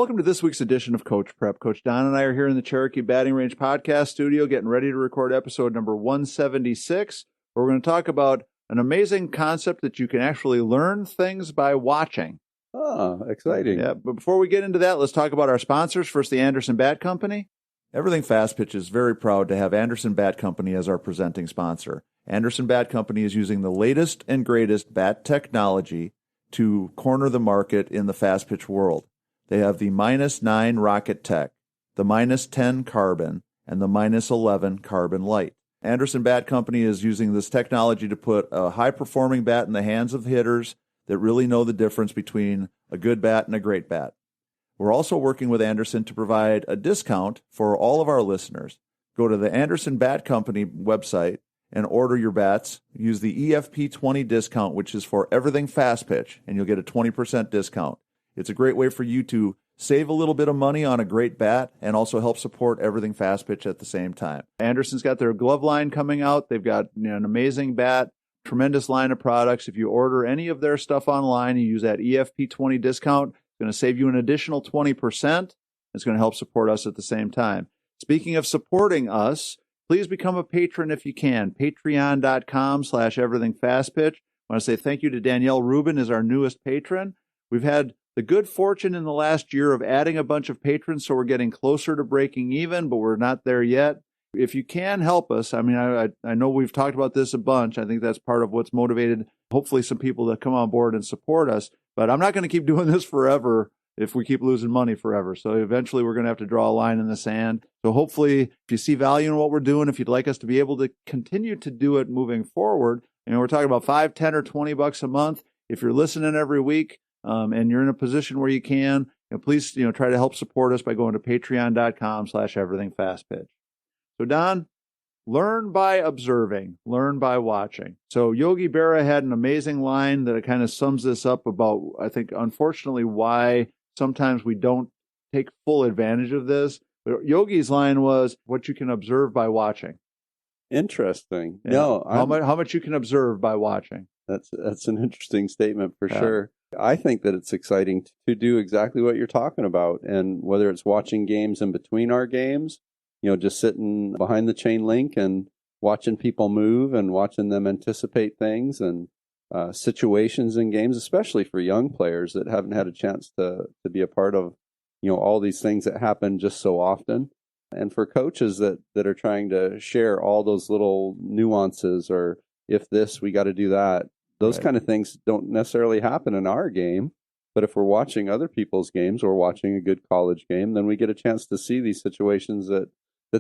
Welcome to this week's edition of Coach Prep. Coach Don and I are here in the Cherokee Batting Range podcast studio getting ready to record episode number 176, where we're going to talk about an amazing concept that you can actually learn things by watching. Oh, exciting. Yeah, but before we get into that, let's talk about our sponsors. First, the Anderson Bat Company. Everything Fast Pitch is very proud to have Anderson Bat Company as our presenting sponsor. Anderson Bat Company is using the latest and greatest bat technology to corner the market in the fast pitch world. They have the -9 Rocket Tech, the -10 Carbon, and the -11 Carbon Light. Anderson Bat Company is using this technology to put a high-performing bat in the hands of hitters that really know the difference between a good bat and a great bat. We're also working with Anderson to provide a discount for all of our listeners. Go to the Anderson Bat Company website and order your bats. Use the EFP20 discount, which is for everything fast pitch, and you'll get a 20% discount. It's a great way for you to save a little bit of money on a great bat and also help support everything fast pitch at the same time. Anderson's got their glove line coming out. They've got an amazing bat, tremendous line of products. If you order any of their stuff online, you use that EFP20 discount, it's going to save you an additional 20%. It's going to help support us at the same time. Speaking of supporting us, please become a patron if you can. Patreon.com/everythingfastpitch. I want to say thank you to Danielle Rubin as our newest patron. We've had the good fortune in the last year of adding a bunch of patrons, so we're getting closer to breaking even, but we're not there yet. If you can help us, I mean, I know we've talked about this a bunch. I think that's part of what's motivated, hopefully, some people to come on board and support us. But I'm not going to keep doing this forever if we keep losing money forever. So eventually we're going to have to draw a line in the sand. So hopefully, if you see value in what we're doing, if you'd like us to be able to continue to do it moving forward, we're talking about $5, $10, or $20 a month. If you're listening every week, and you're in a position where you can, please, try to help support us by going to patreon.com/everythingfastpitch. So Don, learn by observing, learn by watching. So Yogi Berra had an amazing line that kind of sums this up about, I think, unfortunately, why sometimes we don't take full advantage of this. But Yogi's line was, what you can observe by watching. Interesting. Yeah. No, how much you can observe by watching. That's an interesting statement for sure. I think that it's exciting to do exactly what you're talking about. And whether it's watching games in between our games, just sitting behind the chain link and watching people move and watching them anticipate things and situations in games, especially for young players that haven't had a chance to be a part of, all these things that happen just so often. And for coaches that are trying to share all those little nuances, or if this, we got to do that. Those kind of things don't necessarily happen in our game, but if we're watching other people's games or watching a good college game, then we get a chance to see these situations that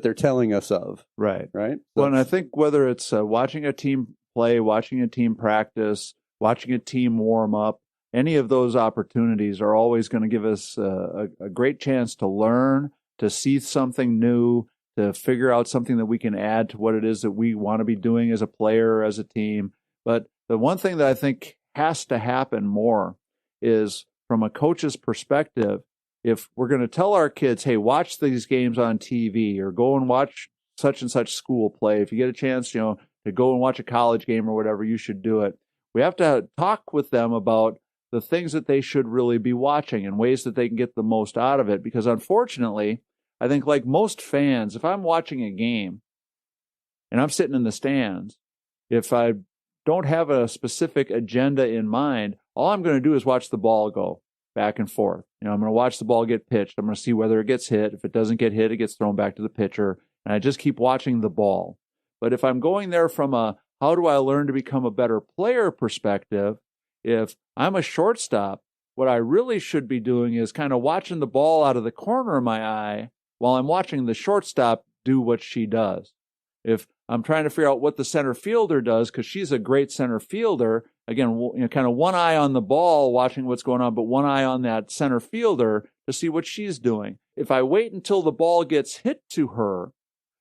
they're telling us of. Right. Right. Well, and I think whether it's watching a team play, watching a team practice, watching a team warm up, any of those opportunities are always going to give us a great chance to learn, to see something new, to figure out something that we can add to what it is that we want to be doing as a player or as a team. But the one thing that I think has to happen more is, from a coach's perspective, if we're going to tell our kids, hey, watch these games on TV or go and watch such and such school play. If you get a chance, to go and watch a college game or whatever, you should do it. We have to talk with them about the things that they should really be watching and ways that they can get the most out of it. Because unfortunately, I think like most fans, if I'm watching a game and I'm sitting in the stands, if I don't have a specific agenda in mind, all I'm going to do is watch the ball go back and forth. I'm going to watch the ball get pitched. I'm going to see whether it gets hit. If it doesn't get hit, it gets thrown back to the pitcher. And I just keep watching the ball. But if I'm going there from a how do I learn to become a better player perspective, if I'm a shortstop, what I really should be doing is kind of watching the ball out of the corner of my eye while I'm watching the shortstop do what she does. If I'm trying to figure out what the center fielder does, because she's a great center fielder, again, kind of one eye on the ball watching what's going on, but one eye on that center fielder to see what she's doing. If I wait until the ball gets hit to her,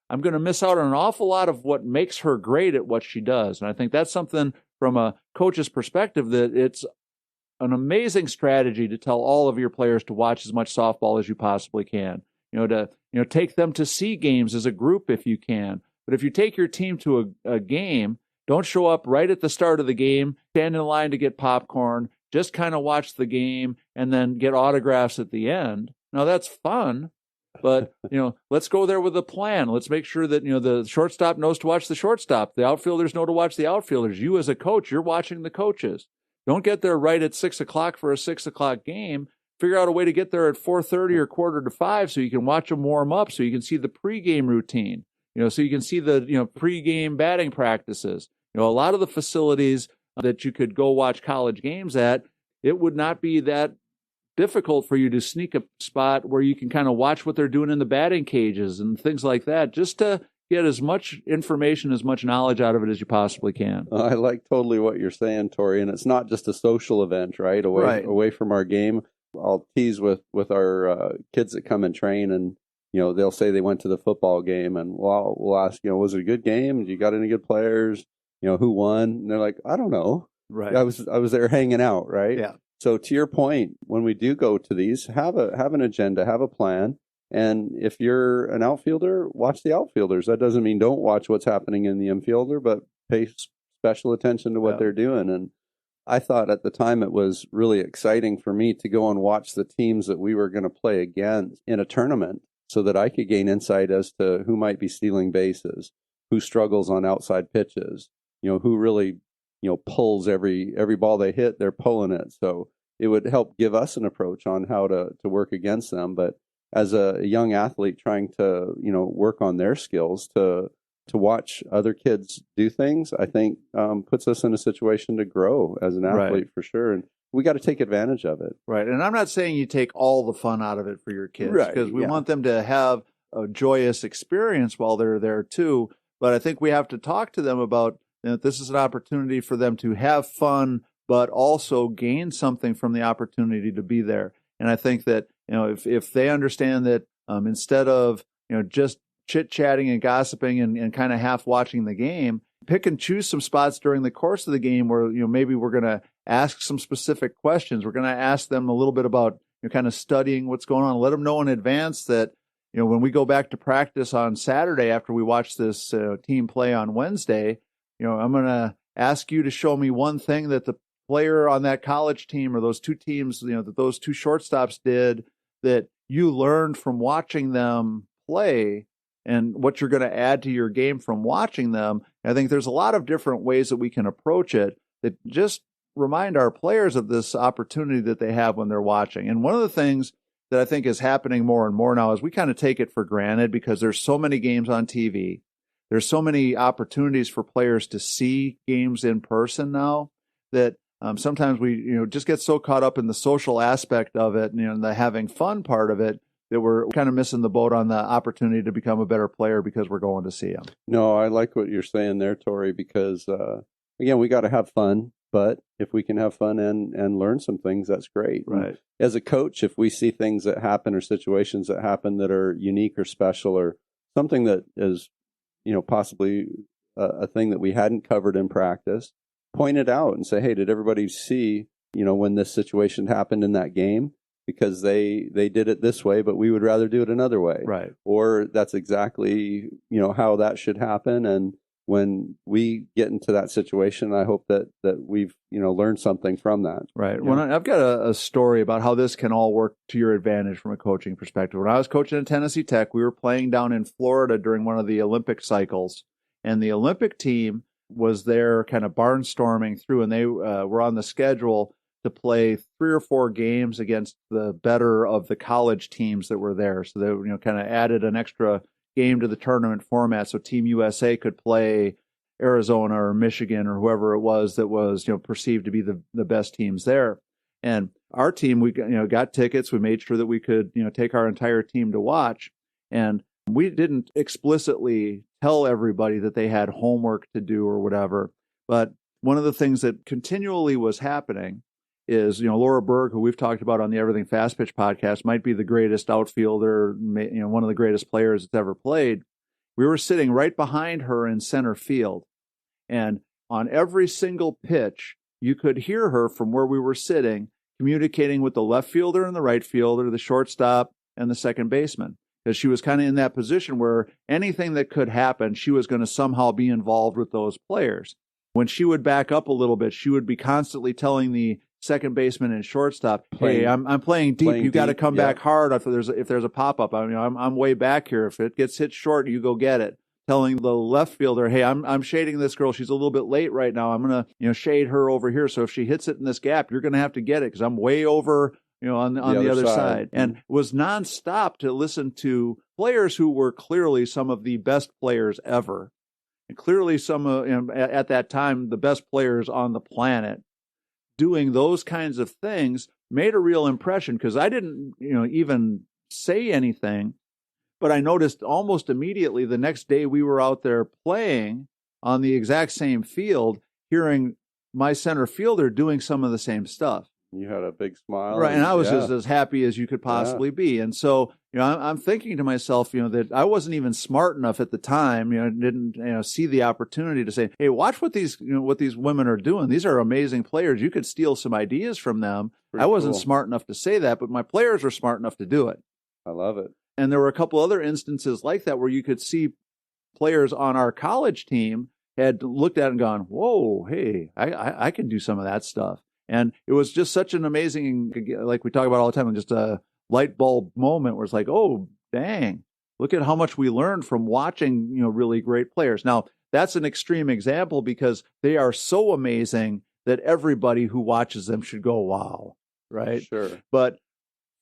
I'm going to miss out on an awful lot of what makes her great at what she does. And I think that's something from a coach's perspective that it's an amazing strategy to tell all of your players to watch as much softball as you possibly can. To take them to see games as a group if you can. But if you take your team to a game, don't show up right at the start of the game, stand in line to get popcorn, just kind of watch the game and then get autographs at the end. Now that's fun, but let's go there with a plan. Let's make sure that the shortstop knows to watch the shortstop. The outfielders know to watch the outfielders. You as a coach, you're watching the coaches. Don't get there right at 6:00 for a 6:00 game. Figure out a way to get there at 4:30 or 4:45 so you can watch them warm up, so you can see the pregame routine. So you can see the pregame batting practices. A lot of the facilities that you could go watch college games at, it would not be that difficult for you to sneak a spot where you can kind of watch what they're doing in the batting cages and things like that, just to get as much information, as much knowledge out of it as you possibly can. I like totally what you're saying, Tori, and it's not just a social event, right? Away from our game. I'll tease with our kids that come and train, and they'll say they went to the football game, and we'll ask, was it a good game? You got any good players? Who won? And they're like, I don't know. Right. I was there hanging out, right? Yeah. So to your point, when we do go to these, have an agenda, have a plan. And if you're an outfielder, watch the outfielders. That doesn't mean don't watch what's happening in the infielder, but pay special attention to what they're doing. And I thought at the time it was really exciting for me to go and watch the teams that we were going to play against in a tournament so that I could gain insight as to who might be stealing bases, who struggles on outside pitches, who really pulls every ball they hit, they're pulling it. So it would help give us an approach on how to work against them. But as a young athlete trying to, work on their skills to watch other kids do things, I think puts us in a situation to grow as an athlete for sure. And we got to take advantage of it. Right. And I'm not saying you take all the fun out of it for your kids, because we want them to have a joyous experience while they're there too. But I think we have to talk to them about this is an opportunity for them to have fun, but also gain something from the opportunity to be there. And I think that, if they understand that instead of, just chit-chatting and gossiping and kind of half watching the game, pick and choose some spots during the course of the game where, maybe we're going to ask some specific questions. We're going to ask them a little bit about kind of studying what's going on. Let them know in advance that, when we go back to practice on Saturday after we watch this team play on Wednesday, I'm going to ask you to show me one thing that the player on that college team or those two teams, that those two shortstops did that you learned from watching them play, and what you're going to add to your game from watching them. I think there's a lot of different ways that we can approach it that just remind our players of this opportunity that they have when they're watching. And one of the things that I think is happening more and more now is we kind of take it for granted because there's so many games on TV. There's so many opportunities for players to see games in person now that sometimes we just get so caught up in the social aspect of it and the having fun part of it that we're kind of missing the boat on the opportunity to become a better player because we're going to see them. No, I like what you're saying there, Tori, because again, we got to have fun. But if we can have fun and learn some things, that's great. Right. As a coach, if we see things that happen or situations that happen that are unique or special or something that is, possibly a thing that we hadn't covered in practice, point it out and say, hey, did everybody see, when this situation happened in that game? Because they did it this way, but we would rather do it another way. Right. Or that's exactly, how that should happen. And when we get into that situation, I hope that we've, learned something from that. Right. When I've got a story about how this can all work to your advantage from a coaching perspective. When I was coaching at Tennessee Tech, we were playing down in Florida during one of the Olympic cycles, and the Olympic team was there kind of barnstorming through, and they were on the schedule to play 3 or 4 games against the better of the college teams that were there. So they kind of added an extra game to the tournament format so Team USA could play Arizona or Michigan or whoever it was that was perceived to be the best teams there. And our team, we got tickets. We made sure that we could take our entire team to watch, and we didn't explicitly tell everybody that they had homework to do or whatever. But one of the things that continually was happening is, Laura Berg, who we've talked about on the Everything Fast Pitch podcast, might be the greatest outfielder, one of the greatest players that's ever played. We were sitting right behind her in center field. And on every single pitch, you could hear her from where we were sitting, communicating with the left fielder and the right fielder, the shortstop and the second baseman. Because she was kind of in that position where anything that could happen, she was going to somehow be involved with those players. When she would back up a little bit, she would be constantly telling the second baseman and shortstop. Playing, hey, I'm playing deep. You got to come yeah. back hard if there's a pop up. I'm way back here. If it gets hit short, you go get it. Telling the left fielder, hey, I'm shading this girl. She's a little bit late right now. I'm gonna shade her over here. So if she hits it in this gap, you're gonna have to get it because I'm way over on the other side. And was nonstop to listen to players who were clearly some of the best players ever, and clearly some at that time the best players on the planet. Doing those kinds of things made a real impression because I didn't even say anything. But I noticed almost immediately the next day we were out there playing on the exact same field, hearing my center fielder doing some of the same stuff. You had a big smile. Right, and I was just as happy as you could possibly be. And so, I'm thinking to myself, that I wasn't even smart enough at the time, didn't see the opportunity to say, hey, watch what these women are doing. These are amazing players. You could steal some ideas from them. I wasn't smart enough to say that, but my players were smart enough to do it. I love it. And there were a couple other instances like that where you could see players on our college team had looked at it and gone, whoa, hey, I can do some of that stuff. And it was just such an amazing, like we talk about all the time, just a light bulb moment where it's like, oh, dang, look at how much we learned from watching, really great players. Now, that's an extreme example because they are so amazing that everybody who watches them should go, wow, right? Sure. But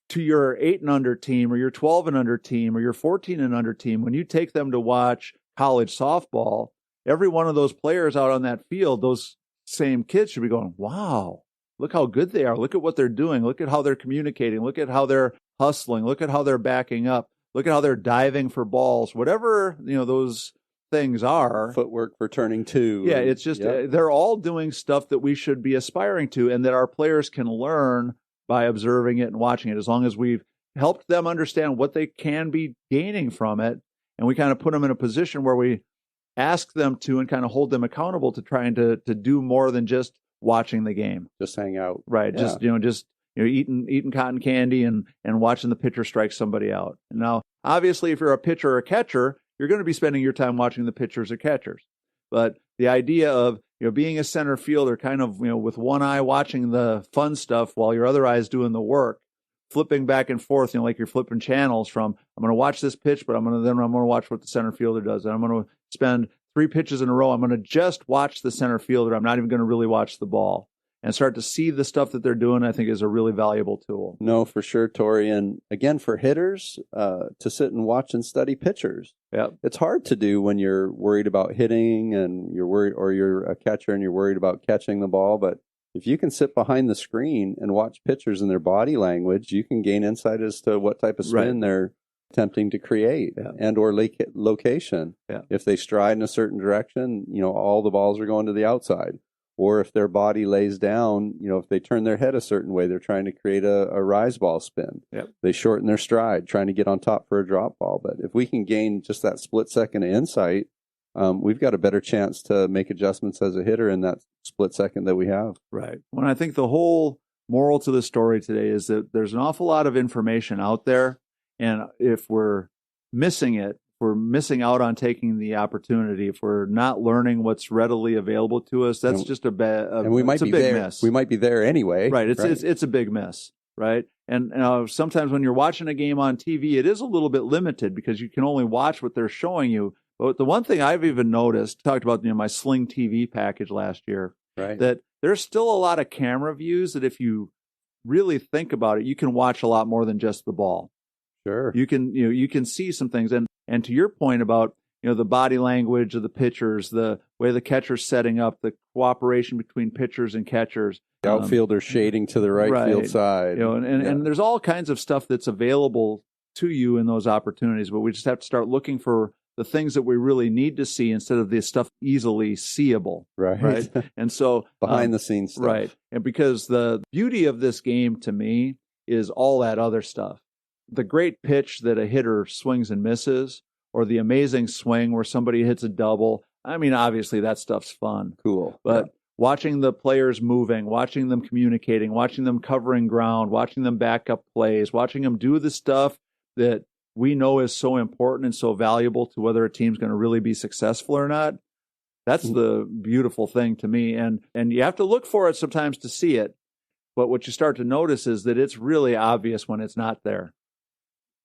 to your 8 and under team or your 12 and under team or your 14 and under team, when you take them to watch college softball, every one of those players out on that field, those same kids should be going, wow, look how good they are. Look at what they're doing. Look at how they're communicating. Look at how they're hustling. Look at how they're backing up. Look at how they're diving for balls, whatever, those things are. Footwork for turning two. Yeah, it's just, they're all doing stuff that we should be aspiring to and that our players can learn by observing it and watching it, as long as we've helped them understand what they can be gaining from it. And we kind of put them in a position where we ask them to and kind of hold them accountable to trying to do more than just watching the game. Just hang out. Right. Yeah. Just eating cotton candy and watching the pitcher strike somebody out. And now, obviously, if you're a pitcher or a catcher, you're going to be spending your time watching the pitchers or catchers. But the idea of being a center fielder, kind of with one eye watching the fun stuff while your other eye is doing the work, flipping back and forth, like you're flipping channels from I'm going to watch this pitch, but I'm going to watch what the center fielder does, and I'm going to spend 3 pitches in a row. I'm going to just watch the center fielder. I'm not even going to really watch the ball. And start to see the stuff that they're doing, I think, is a really valuable tool. No, for sure, Tori. And again, for hitters, to sit and watch and study pitchers. Yeah, it's hard to do when you're worried about hitting and you're worried, or you're a catcher and you're worried about catching the ball. But if you can sit behind the screen and watch pitchers and their body language, you can gain insight as to what type of spin they're attempting to create and or location. Yeah. If they stride in a certain direction, all the balls are going to the outside. Or if their body lays down, if they turn their head a certain way, they're trying to create a rise ball spin. Yep. They shorten their stride, trying to get on top for a drop ball. But if we can gain just that split second of insight, we've got a better chance to make adjustments as a hitter in that split second that we have. Right. When I think the whole moral to the story today is that there's an awful lot of information out there. And if we're missing it, we're missing out on taking the opportunity. If we're not learning what's readily available to us, that's just a big miss. We might be there anyway. Right. It's a big miss. Right. And sometimes when you're watching a game on TV, it is a little bit limited because you can only watch what they're showing you. But the one thing I've even noticed, talked about my Sling TV package last year, that there's still a lot of camera views that if you really think about it, you can watch a lot more than just the ball. Sure. You can see some things. And to your point about, the body language of the pitchers, the way the catcher's setting up, the cooperation between pitchers and catchers. The outfielder shading to the right field side. And there's all kinds of stuff that's available to you in those opportunities, but we just have to start looking for the things that we really need to see instead of the stuff easily seeable. Right. And so behind the scenes stuff. Right. And because the beauty of this game to me is all that other stuff. The great pitch that a hitter swings and misses, or the amazing swing where somebody hits a double. I mean, obviously that stuff's fun. Cool. But watching the players moving, watching them communicating, watching them covering ground, watching them back up plays, watching them do the stuff that we know is so important and so valuable to whether a team's going to really be successful or not. That's the beautiful thing to me. And you have to look for it sometimes to see it. But what you start to notice is that it's really obvious when it's not there.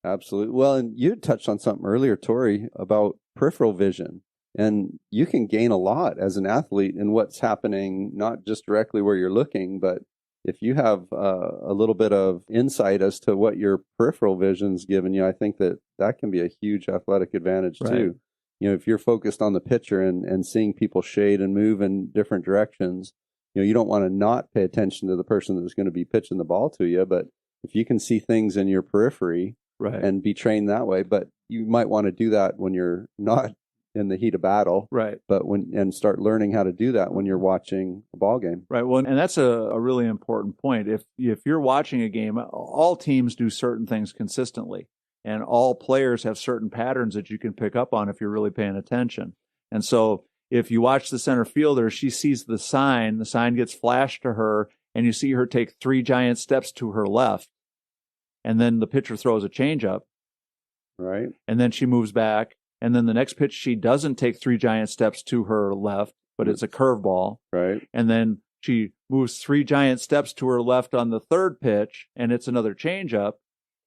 Absolutely. Well, and you touched on something earlier, Tori, about peripheral vision. And you can gain a lot as an athlete in what's happening, not just directly where you're looking, but if you have a little bit of insight as to what your peripheral vision's given you, I think that can be a huge athletic advantage too. You know, if you're focused on the pitcher and seeing people shade and move in different directions, you know, you don't want to not pay attention to the person that's going to be pitching the ball to you. But if you can see things in your periphery and be trained that way, but you might want to do that when you're not in the heat of battle, but and start learning how to do that when you're watching a ball game. Well, and that's a really important point. If you're watching a game, all teams do certain things consistently, and all players have certain patterns that you can pick up on if you're really paying attention. And so if you watch the center fielder, she sees the sign gets flashed to her, and you see her take 3 giant steps to her left, and then the pitcher throws a changeup, and then she moves back. And then the next pitch, she doesn't take 3 giant steps to her left, but it's a curveball. And then she moves 3 giant steps to her left on the third pitch, and it's another changeup.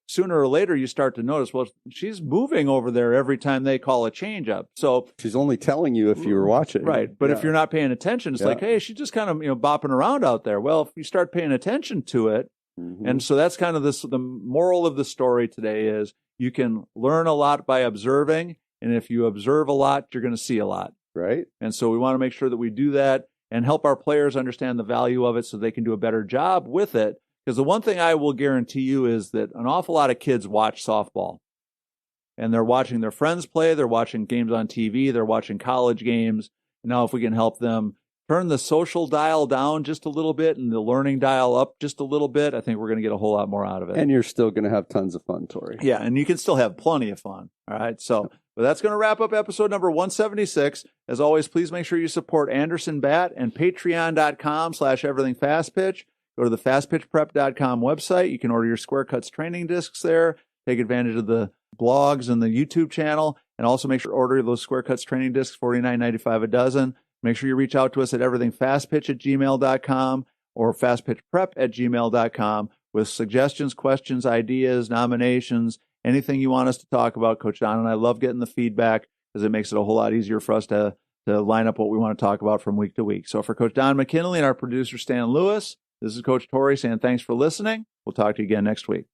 Sooner or later, you start to notice, well, she's moving over there every time they call a changeup. So she's only telling you if you were watching. But if you're not paying attention, it's like, hey, she's just kind of bopping around out there. Well, if you start paying attention to it, and so that's kind of the moral of the story today is you can learn a lot by observing. And if you observe a lot, you're going to see a lot. And so we want to make sure that we do that and help our players understand the value of it so they can do a better job with it. Because the one thing I will guarantee you is that an awful lot of kids watch softball. And they're watching their friends play. They're watching games on TV. They're watching college games. Now, if we can help them turn the social dial down just a little bit and the learning dial up just a little bit, I think we're going to get a whole lot more out of it. And you're still going to have tons of fun, Tori. Yeah, and you can still have plenty of fun. All right, so but that's going to wrap up episode number 176. As always, please make sure you support Anderson Bat and patreon.com/everythingfastpitch. Go to the fastpitchprep.com website. You can order your Square Cuts training discs there. Take advantage of the blogs and the YouTube channel. And also make sure to order those Square Cuts training discs, $49.95 a dozen. Make sure you reach out to us at everythingfastpitch@gmail.com or fastpitchprep@gmail.com with suggestions, questions, ideas, nominations, anything you want us to talk about. Coach Don and I love getting the feedback because it makes it a whole lot easier for us to line up what we want to talk about from week to week. So for Coach Don McKinley and our producer, Stan Lewis, this is Coach Tori saying thanks for listening. We'll talk to you again next week.